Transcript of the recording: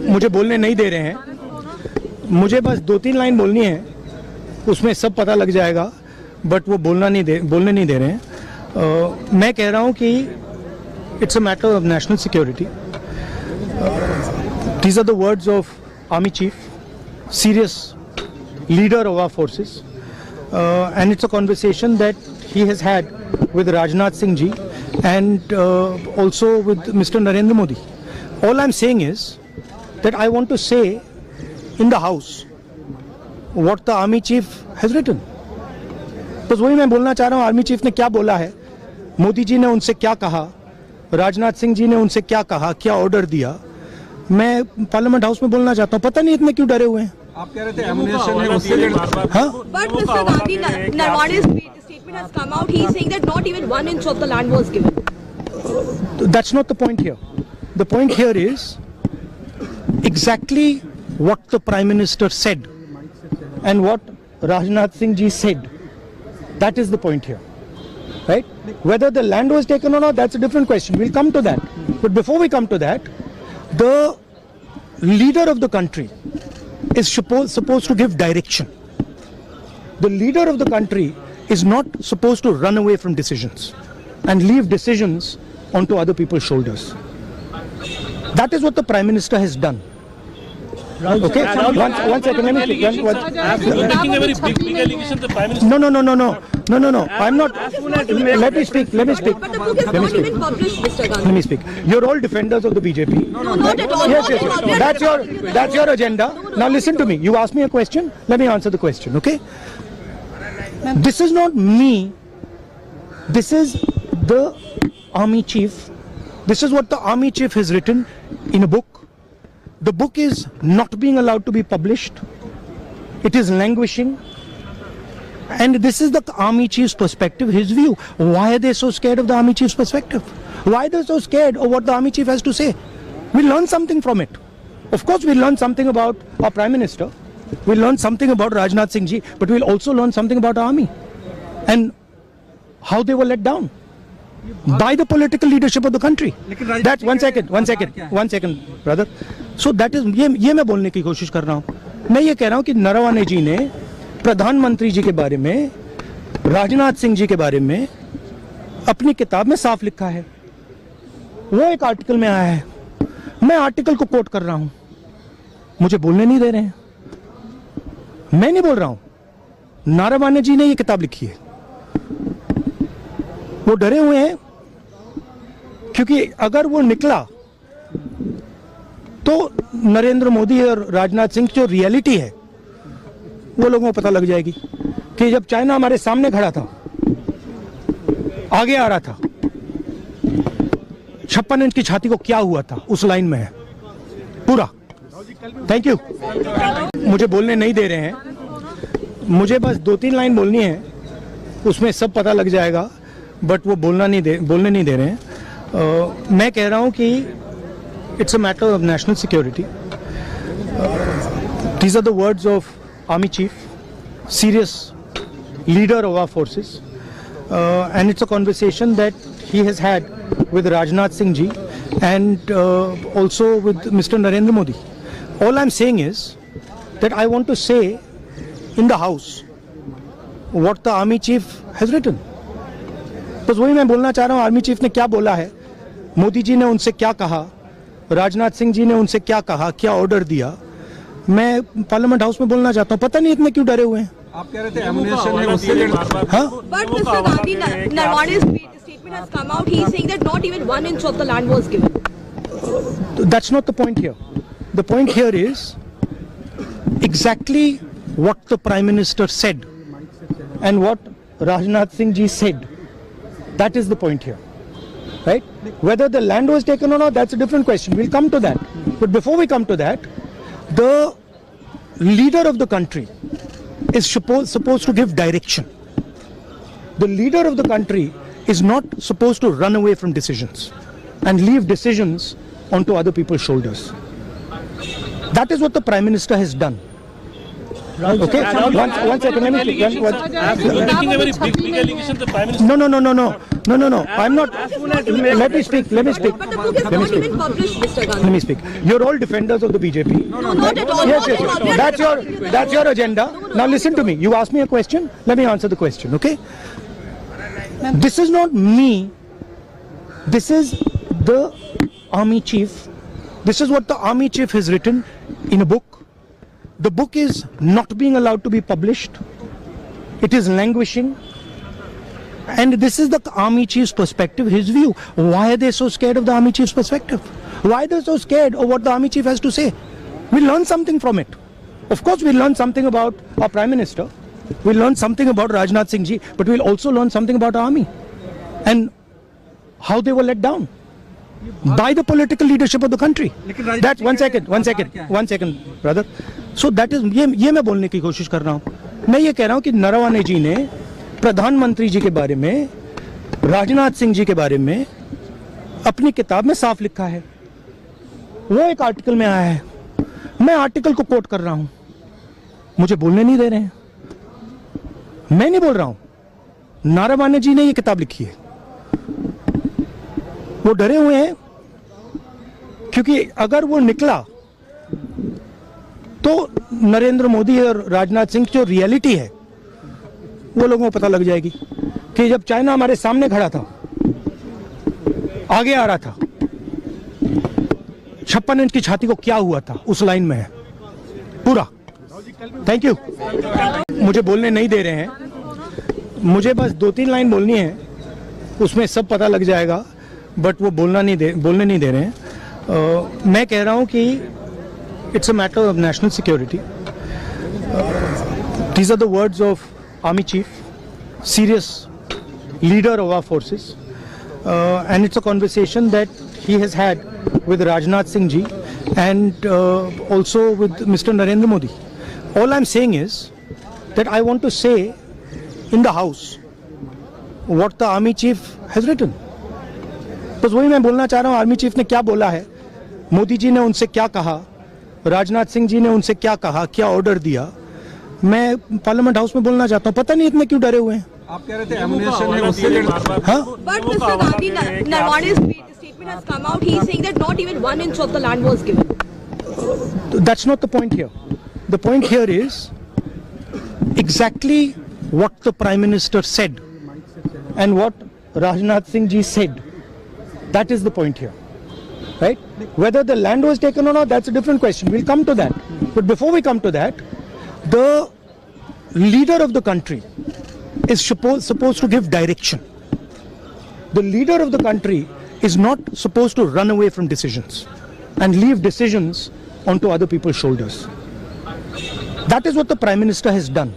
मुझे बोलने नहीं दे रहे हैं, मुझे बस 2-3 लाइन बोलनी है, उसमें सब पता लग जाएगा, बट वो बोलने नहीं दे रहे हैं। मैं कह रहा हूँ कि it's a matter of national security. These are the words of army chief, serious leader of our forces, and it's a conversation that he has had with Rajnath Singh ji and also with Mr. Narendra Modi. All I'm saying is that I want to say in the house what the army chief has written. बस वही मैं बोलना चाह रहा हूँ, army chief ने क्या बोला है, मोदी जी ने उनसे क्या कहा, राजनाथ सिंह जी ने उनसे क्या कहा, क्या ऑर्डर दिया, मैं पार्लियामेंट हाउस में बोलना चाहता हूँ। पता नहीं इतने क्यों डरे हुए हैं। आप कह रहे थे एमुनेशन है उससे। हाँ? But Mr. Gandhi, Narwane's statement has come out. He is saying that not even 1 inch of the land was given. That's not the point here. The point here is exactly what the Prime Minister said and what Rajnath Singh ji said. That is the point here, right? Whether the land was taken or not, that's a different question. We'll come to that. But before we come to that, the leader of the country is supposed to give direction. The leader of the country is not supposed to run away from decisions and leave decisions onto other people's shoulders. That is what the Prime Minister has done. Okay, one second, let me speak. Making a very big allegation, the Prime Minister. No. I'm not. Let me speak. But the book is not even published, Mr. Gandhi. Let me speak. You're all defenders of the BJP. No, not at all. Yes. That's your agenda. Now listen to me. You asked me a question. Let me answer the question. Okay. This is not me. This is the army chief. This is what the army chief has written in a book. The book is not being allowed to be published. It is languishing. And this is the army chief's perspective, his view. Why are they so scared of the army chief's perspective? Why are they so scared of what the army chief has to say? We'll learn something from it. Of course, we'll learn something about our Prime Minister. We'll learn something about Rajnath Singh ji. But we'll also learn something about our army. And how they were let down by the political leadership of the country. That's one second, brother. So that is ये मैं बोलने की कोशिश कर रहा हूँ। मैं ये कह रहा हूँ कि नरवाने जी ने प्रधानमंत्री जी के बारे में, राजनाथ सिंह जी के बारे में अपनी किताब में साफ लिखा है। वो एक आर्टिकल में आया है, मैं आर्टिकल को कोट कर रहा हूँ। मुझे बोलने नहीं दे रहे हैं। मैं नहीं बोल रहा हूँ, नरवाने जी ने ये किताब लिखी है। वो डरे हुए हैं क्योंकि अगर वो निकला तो नरेंद्र मोदी और राजनाथ सिंह जो रियलिटी है वो लोगों को पता लग जाएगी कि जब चाइना हमारे सामने खड़ा था, आगे आ रहा था, 56 इंच की छाती को क्या हुआ था, उस लाइन में है पूरा। Thank you. मुझे बोलने नहीं दे रहे हैं, मुझे बस 2-3 लाइन बोलनी है, उसमें सब पता लग जाएगा, बट वो बोलने नहीं दे रहे हैं। मैं कह रहा हूं कि it's a matter of national security. These are the words of army chief, serious leader of our forces, and it's a conversation that he has had with Rajnath Singh ji and also with mister Narendra Modi. All I am saying is that I want to say in the house what the army chief has written. बस वही मैं बोलना चाह रहा हूँ, army chief ने क्या बोला है, मोदी जी ने उनसे क्या कहा, राजनाथ सिंह जी ने उनसे क्या कहा, क्या ऑर्डर दिया, मैं पार्लियामेंट हाउस में बोलना चाहता हूँ। पता नहीं इतने क्यों डरे हुए हैं। आप कह रहे थे एमुनेशन है उससे। हाँ? But Mr. Gandhi, Narwane's statement has come out. He is saying that not even 1 inch of the land was given. That's not the point here. The point here is exactly what the Prime Minister said and what Rajnath Singh ji said. That is the point here, right? Whether the land was taken or not, that's a different question. We'll come to that. But before we come to that, the leader of the country is supposed to give direction. The leader of the country is not supposed to run away from decisions and leave decisions onto other people's shoulders. That is what the Prime Minister has done. Okay, one second. Let me speak. You're making a very big allegation. The Prime Minister. No. I'm not. Let me speak. But the book is not even published, Mr. Let Gandhi. me speak. You're all defenders of the BJP. No, not at all. Yes. Not at all. That's your agenda. Now listen to me. You asked me a question. Let me answer the question. Okay. This is not me. This is the army chief. This is what the army chief has written in a book. The book is not being allowed to be published. It is languishing. And this is the army chief's perspective, his view. Why are they so scared of the army chief's perspective? Why are they so scared of what the army chief has to say? We learn something from it. Of course, we learn something about our Prime Minister. We learn something about Rajnath Singh ji, but we'll also learn something about our army and how they were let down by the political leadership of the country. That's one second, brother. So that is ये मैं बोलने की कोशिश कर रहा हूँ. मैं ये कह रहा हूँ कि नरवणे जी ने प्रधानमंत्री जी के बारे में, राजनाथ सिंह जी के बारे में अपनी किताब में साफ लिखा है. वो एक आर्टिकल में आया है. मैं आर्टिकल को कोट कर रहा हूँ. मुझे बोलने नहीं दे रहे हैं. मैं नहीं बोल रहा हूँ. नारावाने जी ने ये किताब लिखी है. वो डरे हुए हैं क्योंकि अगर वो निकला तो नरेंद्र मोदी और राजनाथ सिंह की जो रियलिटी है वो लोगों को पता लग जाएगी कि जब चाइना हमारे सामने खड़ा था, आगे आ रहा था, 56 इंच की छाती को क्या हुआ था, उस लाइन में है पूरा. Thank you. मुझे बोलने नहीं दे रहे हैं. मुझे बस 2-3 लाइन बोलनी है, उसमें सब पता लग जाएगा, बट वो बोलने नहीं दे रहे हैं. मैं कह रहा हूं कि it's a matter of national security. These are the words of army chief, serious leader of our forces, and it's a conversation that he has had with Rajnath Singh ji and also with Mr. Narendra Modi. All I'm saying is that I want to say in the house what the army chief has written. बस वही मैं बोलना चाह रहा हूँ. Army chief ने क्या बोला है, मोदी जी ने उनसे क्या कहा, राजनाथ सिंह जी ने उनसे क्या कहा, क्या ऑर्डर दिया, मैं पार्लियामेंट हाउस में बोलना चाहता हूँ. पता नहीं इतने क्यों डरे हुए हैं. आप कह रहे थे एमुनेशन है उससे. हाँ? But Mr. Gandhi, Narwane's statement has come out. He's saying that not even 1 inch of the land was given. That's not the point here. The point here is exactly what the Prime Minister said and what Rajnath Singh ji said. That is the point here, right? Whether the land was taken or not, that's a different question. We'll come to that. But before we come to that, the leader of the country is supposed to give direction. The leader of the country is not supposed to run away from decisions and leave decisions onto other people's shoulders. That is what the Prime Minister has done.